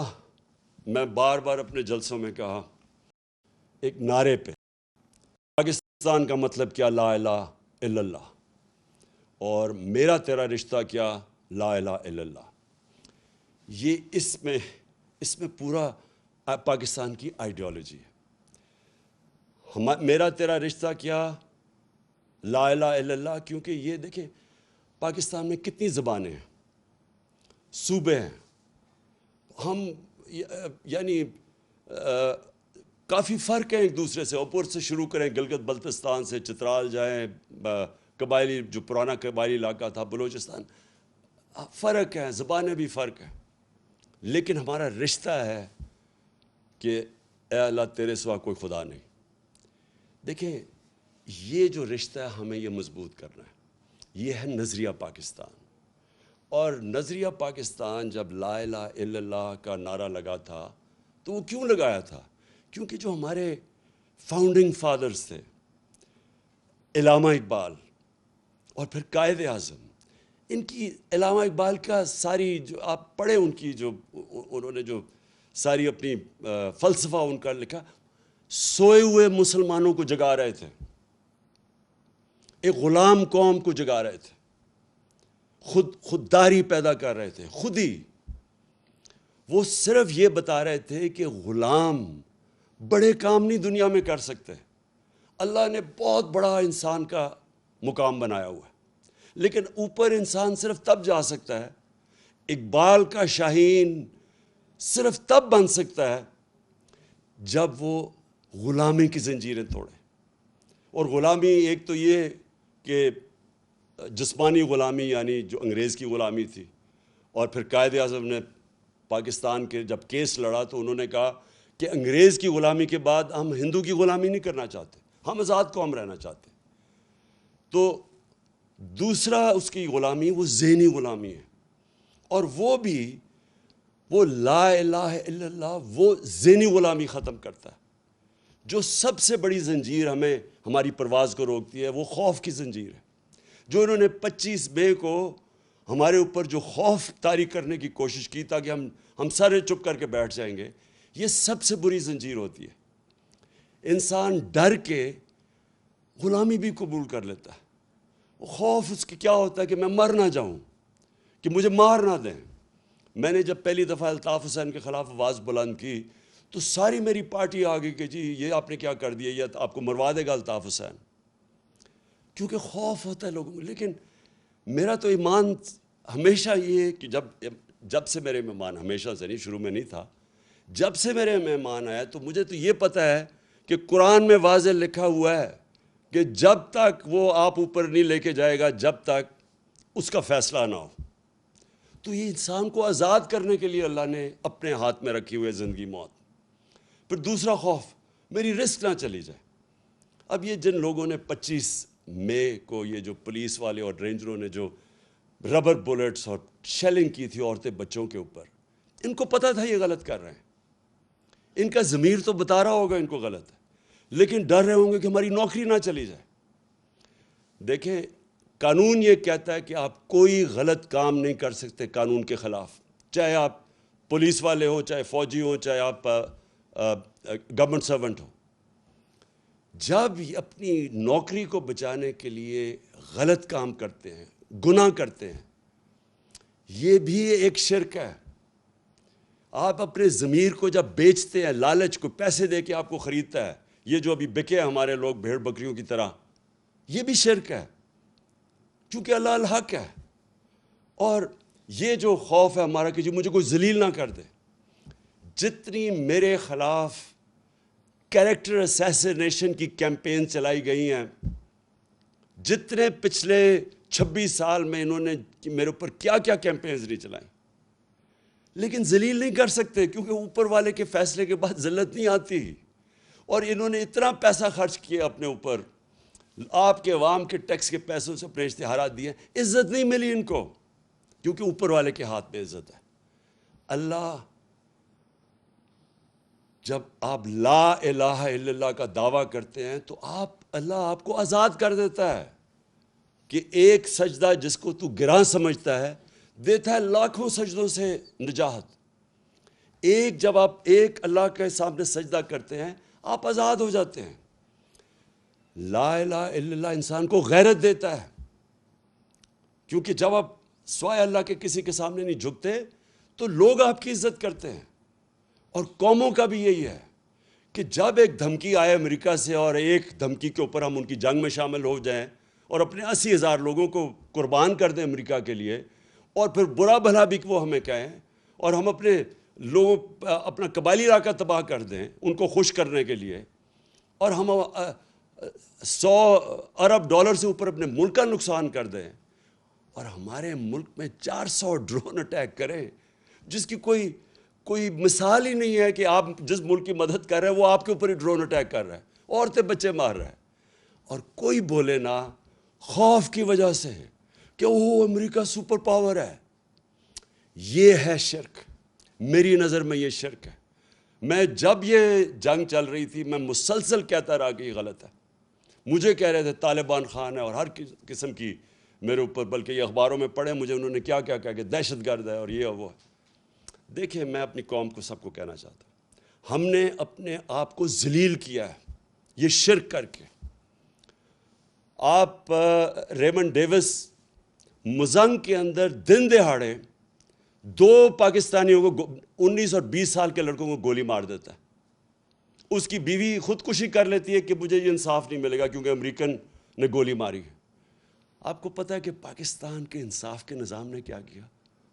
میں بار بار اپنے جلسوں میں کہا، ایک نعرے پہ. پاکستان کا مطلب کیا؟ لا الہ الا اللہ. اور میرا تیرا رشتہ کیا؟ لا الہ الا اللہ. یہ اس میں پورا پاکستان کی آئیڈیالوجی ہے. میرا تیرا رشتہ کیا؟ لا الہ الا اللہ. کیونکہ یہ دیکھیں پاکستان میں کتنی زبانیں ہیں، صوبے ہیں، ہم یعنی کافی فرق ہے ایک دوسرے سے. اوپر سے شروع کریں گلگت بلتستان سے، چترال جائیں، قبائلی جو پرانا قبائلی علاقہ تھا بلوچستان، فرق ہے، زبانیں بھی فرق ہیں. لیکن ہمارا رشتہ ہے کہ اے اللہ تیرے سوا کوئی خدا نہیں. دیکھیں یہ جو رشتہ ہے ہمیں یہ مضبوط کرنا ہے. یہ ہے نظریہ پاکستان. اور نظریہ پاکستان جب لا الہ الا اللہ کا نعرہ لگا تھا تو وہ کیوں لگایا تھا؟ کیونکہ جو ہمارے فاؤنڈنگ فادرز تھے، علامہ اقبال اور پھر قائد اعظم، ان کی علامہ اقبال کا ساری جو آپ پڑھیں ان کی جو انہوں نے جو ساری اپنی فلسفہ ان کا لکھا، سوئے ہوئے مسلمانوں کو جگا رہے تھے، ایک غلام قوم کو جگا رہے تھے، خودداری پیدا کر رہے تھے. خود ہی وہ صرف یہ بتا رہے تھے کہ غلام بڑے کام نہیں دنیا میں کر سکتے. اللہ نے بہت بڑا انسان کا مقام بنایا ہوا ہے، لیکن اوپر انسان صرف تب جا سکتا ہے، اقبال کا شاہین صرف تب بن سکتا ہے جب وہ غلامی کی زنجیریں توڑے. اور غلامی ایک تو یہ کہ جسمانی غلامی یعنی جو انگریز کی غلامی تھی، اور پھر قائد اعظم نے پاکستان کے جب کیس لڑا تو انہوں نے کہا کہ انگریز کی غلامی کے بعد ہم ہندو کی غلامی نہیں کرنا چاہتے، ہم آزاد قوم رہنا چاہتے. تو دوسرا اس کی غلامی وہ ذہنی غلامی ہے، اور وہ بھی وہ لا الہ الا اللہ وہ ذہنی غلامی ختم کرتا ہے. جو سب سے بڑی زنجیر ہمیں ہماری پرواز کو روکتی ہے وہ خوف کی زنجیر ہے. جو انہوں نے 25 مئی کو ہمارے اوپر جو خوف طاری کرنے کی کوشش کی تاکہ ہم سارے چپ کر کے بیٹھ جائیں گے، یہ سب سے بری زنجیر ہوتی ہے. انسان ڈر کے غلامی بھی قبول کر لیتا ہے. خوف اس کی کیا ہوتا ہے کہ میں مر نہ جاؤں، کہ مجھے مار نہ دیں. میں نے جب پہلی دفعہ الطاف حسین کے خلاف آواز بلند کی تو ساری میری پارٹی آ گئی کہ جی یہ آپ نے کیا کر دیا، یہ آپ کو مروا دے گا الطاف حسین. کیونکہ خوف ہوتا ہے لوگوں کو. لیکن میرا تو ایمان ہمیشہ یہ ہے کہ جب سے میرے مہمان، ہمیشہ سے نہیں، شروع میں نہیں تھا، جب سے میرے مہمان آیا تو مجھے تو یہ پتہ ہے کہ قرآن میں واضح لکھا ہوا ہے کہ جب تک وہ آپ اوپر نہیں لے کے جائے گا جب تک اس کا فیصلہ نہ ہو. تو یہ انسان کو آزاد کرنے کے لیے اللہ نے اپنے ہاتھ میں رکھی ہوئی زندگی موت. پھر دوسرا خوف، میری رسک نہ چلی جائے. اب یہ جن لوگوں نے 25 مئی کو یہ جو پولیس والے اور رینجروں نے جو ربر بلیٹس اور شیلنگ کی تھی عورتیں بچوں کے اوپر، ان کو پتہ تھا یہ غلط کر رہے ہیں. ان کا ضمیر تو بتا رہا ہوگا ان کو غلط ہے، لیکن ڈر رہے ہوں گے کہ ہماری نوکری نہ چلی جائے. دیکھیں قانون یہ کہتا ہے کہ آپ کوئی غلط کام نہیں کر سکتے قانون کے خلاف، چاہے آپ پولیس والے ہوں، چاہے فوجی ہوں، چاہے آپ گورنمنٹ سرونٹ ہو. جب اپنی نوکری کو بچانے کے لیے غلط کام کرتے ہیں، گناہ کرتے ہیں، یہ بھی ایک شرک ہے. آپ اپنے ضمیر کو جب بیچتے ہیں، لالچ کو پیسے دے کے آپ کو خریدتا ہے، یہ جو ابھی بکے ہمارے لوگ بھیڑ بکریوں کی طرح، یہ بھی شرک ہے، کیونکہ اللہ الحق ہے. اور یہ جو خوف ہے ہمارا کہ جو مجھے کوئی ذلیل نہ کر دے، جتنی میرے خلاف کیریکٹر اسیسینیشن کی کیمپین چلائی گئی ہیں، جتنے پچھلے 26 سال میں انہوں نے میرے اوپر کیا کیا کیمپینز نہیں چلائیں، لیکن ذلیل نہیں کر سکتے کیونکہ اوپر والے کے فیصلے کے بعد ذلت نہیں آتی. اور انہوں نے اتنا پیسہ خرچ کیا اپنے اوپر، آپ کے عوام کے ٹیکس کے پیسوں سے اپنے اشتہارات دیے، عزت نہیں ملی ان کو. کیونکہ اوپر والے کے ہاتھ میں عزت ہے. اللہ جب آپ لا الہ الا اللہ کا دعویٰ کرتے ہیں تو اللہ آپ کو آزاد کر دیتا ہے کہ ایک سجدہ جس کو تو گراں سمجھتا ہے دیتا ہے لاکھوں سجدوں سے نجات. جب آپ ایک اللہ کے سامنے سجدہ کرتے ہیں آپ آزاد ہو جاتے ہیں. لا الہ الا اللہ انسان کو غیرت دیتا ہے، کیونکہ جب آپ سوائے اللہ کے کسی کے سامنے نہیں جھکتے تو لوگ آپ کی عزت کرتے ہیں. اور قوموں کا بھی یہی ہے کہ جب ایک دھمکی آئے امریکہ سے اور ایک دھمکی کے اوپر ہم ان کی جنگ میں شامل ہو جائیں اور اپنے 80,000 لوگوں کو قربان کر دیں امریکہ کے لیے، اور پھر برا بھلا بھی وہ ہمیں کہیں، اور ہم اپنا قبائلی علاقہ تباہ کر دیں ان کو خوش کرنے کے لیے، اور ہم $100 ارب سے اوپر اپنے ملک کا نقصان کر دیں، اور ہمارے ملک میں 400 ڈرون اٹیک کریں جس کی کوئی مثال ہی نہیں ہے کہ آپ جس ملک کی مدد کر رہے ہیں وہ آپ کے اوپر ہی ڈرون اٹیک کر رہا ہے، عورتیں بچے مار رہا ہے، اور کوئی بولے نہ خوف کی وجہ سے کہ وہ امریکہ سپر پاور ہے. یہ ہے شرک. میری نظر میں یہ شرک ہے. میں جب یہ جنگ چل رہی تھی میں مسلسل کہتا رہا کہ یہ غلط ہے. مجھے کہہ رہے تھے طالبان خان ہے اور ہر قسم کی میرے اوپر، بلکہ یہ اخباروں میں پڑھے مجھے انہوں نے کیا کہا کہ دہشت گرد ہے اور یہ اور وہ ہے. دیکھیں میں اپنی قوم کو سب کو کہنا چاہتا ہوں، ہم نے اپنے آپ کو ذلیل کیا ہے یہ شرک کر کے. آپ ریمنڈ ڈیوس مزنگ کے اندر دن دہاڑے 2 پاکستانیوں کو 19 اور 20 سال کے لڑکوں کو گولی مار دیتا ہے. اس کی بیوی خودکشی کر لیتی ہے کہ مجھے یہ انصاف نہیں ملے گا کیونکہ امریکن نے گولی ماری ہے. آپ کو پتہ ہے کہ پاکستان کے انصاف کے نظام نے کیا کیا؟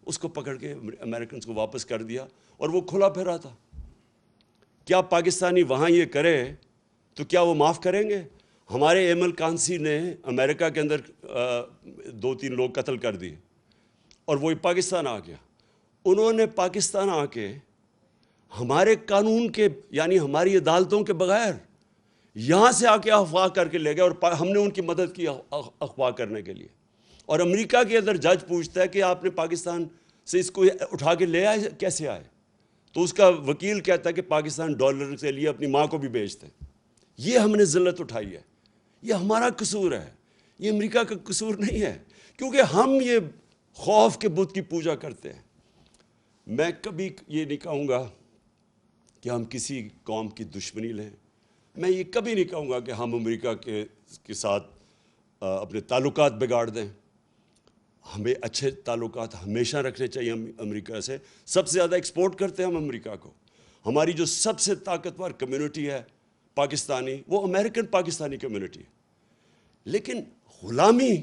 اس کو پکڑ کے امریکنز کو واپس کر دیا اور وہ کھلا پھرا تھا. کیا پاکستانی وہاں یہ کرے تو کیا وہ معاف کریں گے؟ ہمارے ایمل کانسی نے امریکہ کے اندر 2-3 لوگ قتل کر دیے اور وہی پاکستان آ گیا. انہوں نے پاکستان آ کے ہمارے قانون کے یعنی ہماری عدالتوں کے بغیر یہاں سے آ کے اغوا کر کے لے گئے، اور ہم نے ان کی مدد کی اغوا کرنے کے لیے. اور امریکہ کے اندر جج پوچھتا ہے کہ آپ نے پاکستان سے اس کو اٹھا کے لے آئے، کیسے آئے؟ تو اس کا وکیل کہتا ہے کہ پاکستان ڈالر کے لیے اپنی ماں کو بھی بیچتے. یہ ہم نے ذلت اٹھائی ہے، یہ ہمارا قصور ہے، یہ امریکہ کا قصور نہیں ہے، کیونکہ ہم یہ خوف کے بت کی پوجا کرتے ہیں. میں کبھی یہ نہیں کہوں گا کہ ہم کسی قوم کی دشمنی لیں. میں یہ کبھی نہیں کہوں گا کہ ہم امریکہ کے ساتھ اپنے تعلقات بگاڑ دیں. ہمیں اچھے تعلقات ہمیشہ رکھنے چاہیے امریکہ سے. سب سے زیادہ ایکسپورٹ کرتے ہیں ہم امریکہ کو. ہماری جو سب سے طاقتور کمیونٹی ہے پاکستانی، وہ امریکن پاکستانی کمیونٹی ہے. لیکن غلامی،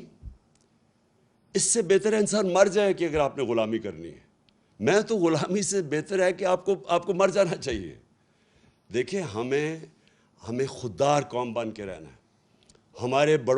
اس سے بہتر ہے انسان مر جائے کہ اگر آپ نے غلامی کرنی ہے. میں تو غلامی سے بہتر ہے کہ آپ کو مر جانا چاہیے. دیکھیں ہمیں خوددار قوم بن کے رہنا ہے. ہمارے بڑوں